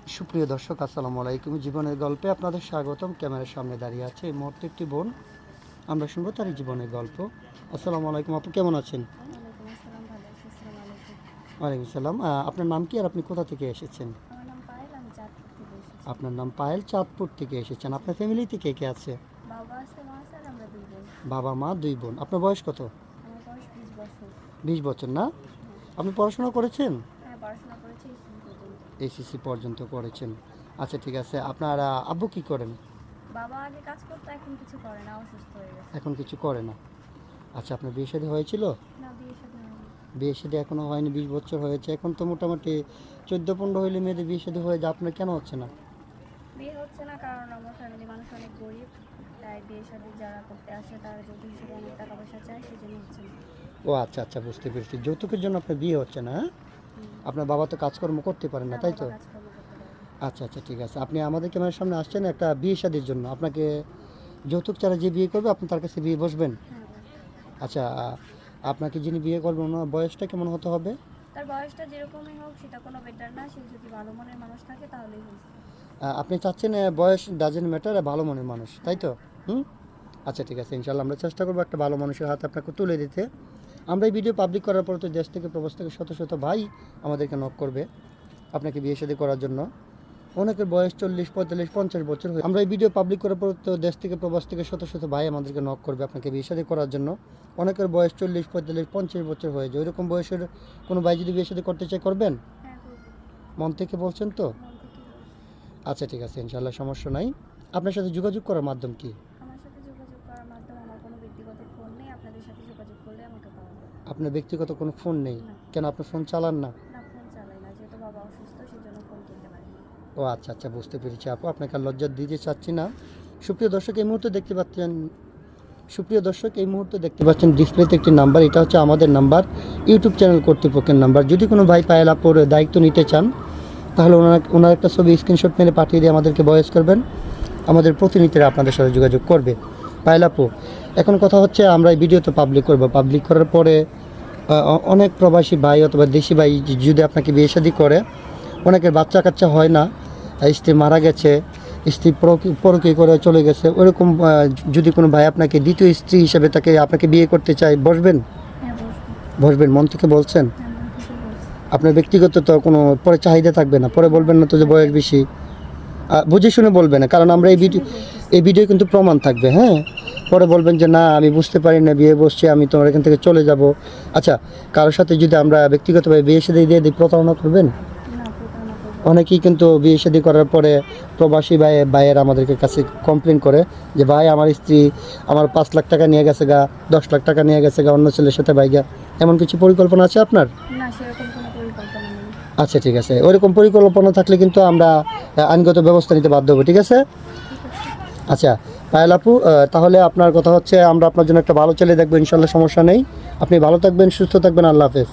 সুপ্রিয় দর্শক, আসসালামু আলাইকুম। জীবনের গল্পে আপনাদের স্বাগতম। ক্যামেরার সামনে দাঁড়িয়ে আছে এই মুহূর্তে একটি বোন। আমরা শুনবো তার জীবনের গল্প। আসসালামু আলাইকুম আপু, কেমন আছেন? ওয়ালাইকুম আসসালাম, ভালো আছি। আসসালামু আলাইকুম। ওয়ালাইকুম সালাম। আপনার নাম কি আর আপনি কোথা থেকে এসেছেন? আমার নাম পায়েল, আমি চাঁদপুর থেকে এসেছি। আপনার নাম পায়েল, চাঁদপুর থেকে এসেছেন। আপনার ফ্যামিলিতে কে কে আছে? বাবা আছে, মা আছে, আর আমরা দুই বোন। বাবা মা দুই বোন। আপনার বয়স কত? আমার বয়স 20 বছর। 20 বছর না? হ্যাঁ। আপনি পড়াশোনা করেছেন? হ্যাঁ, পড়াশোনা করেছি স্কুল পর্যন্ত। এসএসসি পর্যন্ত করেছেন। আচ্ছা, ঠিক আছে। আপনার আব্বু কি করেন? বাবা আগে কাজ করতো, এখন কিছু করে না, অসুস্থ হয়ে গেছে। এখন কিছু করে না। আচ্ছা, আপনার বিয়ে শাদী হয়েছিল? না, বিয়ে শাদী হয়নি। বিয়ে শাদী এখনও হয়নি, 20 বছর হয়েছে। এখন তো মোটামুটি 14-15 হইলে মেয়েদের বিয়ে শাদী হয়ে যায়, আপনার কেন হচ্ছে না? বিয়ে হচ্ছে না কারণ আমার ফ্যামিলি মানুষ অনেক গরিব, তাই বিয়ে শাদী যারা করতে আসে তারা যৌতুক হিসেবে অনেক টাকা পয়সা চায়, সেই জন্য হচ্ছে না। ও আচ্ছা আচ্ছা, বুঝতে পেরেছি। যৌতুকের জন্য আপনার বিয়ে হচ্ছে না, হ্যাঁ? হুম। আপনার বাবা তো কাজকর্ম করতে পারেন না, না, তাই বাবা তো? কাজকর্ম করতে পারে না। আচ্ছা আচ্ছা, ঠিক আছে। আপনি আমাদের ক্যামেরার সামনে আসছেন একটা বিয়ে শাদীর জন্য। আপনাকে যৌতুক ছাড়া যে বিয়ে করবে আপনি তার কাছে বিয়ে বসবেন? হ্যাঁ, বসবো। আচ্ছা, আপনাকে যিনি বিয়ে করবেন ওনার বয়সটা কেমন হতে হবে? তার বয়সটা যেরকমই হোক সেটা কোনো বেটার না, সে যদি ভালো মনের মানুষ থাকে তাহলেই হয়েছে। আপনি চাচ্ছেন বয়স ডাজেন্ট ম্যাটার, ভালো মনের মানুষ, তাই তো? হুম। আচ্ছা, ঠিক আছে। ইনশাল্লাহ আমরা চেষ্টা করবো একটা ভালো মানুষের হাতে আপনাকে তুলে দিতে। আমরা এই ভিডিও পাবলিক করার পর তো দেশ থেকে প্রবাস থেকে শত শত ভাই আমাদেরকে নক করবে আপনাকে বিয়ে শাদী করার জন্য। অনেকের বয়স 40, 45, 50 বছর হয়ে। আমরা এই ভিডিও পাবলিক করার পর তো দেশ থেকে প্রবাস থেকে শত শত ভাই আমাদেরকে নক করবে আপনাকে বিয়ে শাদী করার জন্য। অনেকের বয়স 40, 45, 50 বছর হয়ে যায়। ওইরকম বয়সের কোনো ভাই যদি বিয়ে শাদী করতে চায় করবেন? হ্যাঁ, করবো। মন থেকে বলছেন তো? মন থেকে বলছি। আচ্ছা, ঠিক আছে। ইনশাল্লাহ সমস্যা নাই। আপনার সাথে যোগাযোগ করার মাধ্যম কি? আমার সাথে যোগাযোগ করার মাধ্যমে আমার কোনো ব্যক্তিগত ফোন নেই, আপনাদের সাথে যোগাযোগ করলে আমাকে পাওয়া যাবে। আপনার ব্যক্তিগত কোনো ফোন নেই? না। কেন, আপনি ফোন চালান না? না, ফোন চালাই না, যেহেতু বাবা অসুস্থ সেই জন্য ফোন কিনতে পারিনি। ও আচ্ছা আচ্ছা, বুঝতে পেরেছি আপু। আপনাকে আর লজ্জা দিতে চাচ্ছি না। সুপ্রিয় দর্শক, এই মুহূর্তে দেখতে পাচ্ছেন ডিসপ্লেতে একটি নাম্বার। এটা হচ্ছে আমাদের নাম্বার, ইউটিউব চ্যানেল কর্তৃপক্ষের নাম্বার। যদি কোনো ভাই পায়েল আপুর দায়িত্ব নিতে চান তাহলে ওনার একটা ছবি স্ক্রিনশট মেরে পাঠিয়ে দিয়ে আমাদেরকে ভয়েস করবেন। আমাদের প্রতিনিধিরা আপনাদের সাথে যোগাযোগ করবে। পায়েল আপু, এখন কথা হচ্ছে আমরা এই ভিডিও তো পাবলিক করব। পাবলিক করার পরে অনেক প্রবাসী ভাই অথবা দেশি ভাই যদি আপনাকে বিয়ে শাদী করে, অনেকের বাচ্চা কাচ্চা হয় না, স্ত্রী মারা গেছে, স্ত্রী পরকীয়া করে চলে গেছে, ওরকম যদি কোনো ভাই আপনাকে দ্বিতীয় স্ত্রী হিসেবে আপনাকে বিয়ে করতে চায়, বসবেন? হ্যাঁ, বসবো। বসবেন মন থেকে বলছেন? হ্যাঁ, মন থেকে বলছি। আপনার ব্যক্তিগত তো কোনো পরে চাহিদা থাকবে না, পরে বলবেন না তো যে বয়স বেশি। বুঝে শুনে বলবেন না, কারণ আমরা এই ভিডিও কিন্তু প্রমাণ থাকবে, হ্যাঁ? পরে বলবেন যে না আমি বুঝতে পারি না, বিয়ে বসছে, আমি তোমার এখান থেকে চলে যাব। আচ্ছা, কারোর সাথে যদি আমরা ব্যক্তিগতভাবে বিয়ে শাদী দিয়ে দিই, প্রতারণা করবেন? না, প্রতারণা করবো না। অনেকেই কিন্তু বিয়ে শাদী করার পরে প্রবাসী ভাইয়ের আমাদেরকে কাছে কমপ্লেন করে যে ভাই আমার স্ত্রী আমার 5 লাখ টাকা নিয়ে গেছে গা, 10 লাখ টাকা নিয়ে গেছে গা অন্য ছেলের সাথে ভাইগা। এমন কিছু পরিকল্পনা আছে আপনার? না, সেরকম কোনো পরিকল্পনা নেই। আচ্ছা, ঠিক আছে। ওইরকম পরিকল্পনা থাকলে কিন্তু আমরা আইনগত ব্যবস্থা নিতে বাধ্য হবো, ঠিক আছে? আচ্ছা পায়েল আপু, তাহলে আপনার কথা হচ্ছে আমরা আপনার জন্য একটা ভালো ছেলে দেখবো, ইনশাল্লাহ সমস্যা নেই। আপনি ভালো থাকবেন, সুস্থ থাকবেন। আল্লাহ হাফেজ।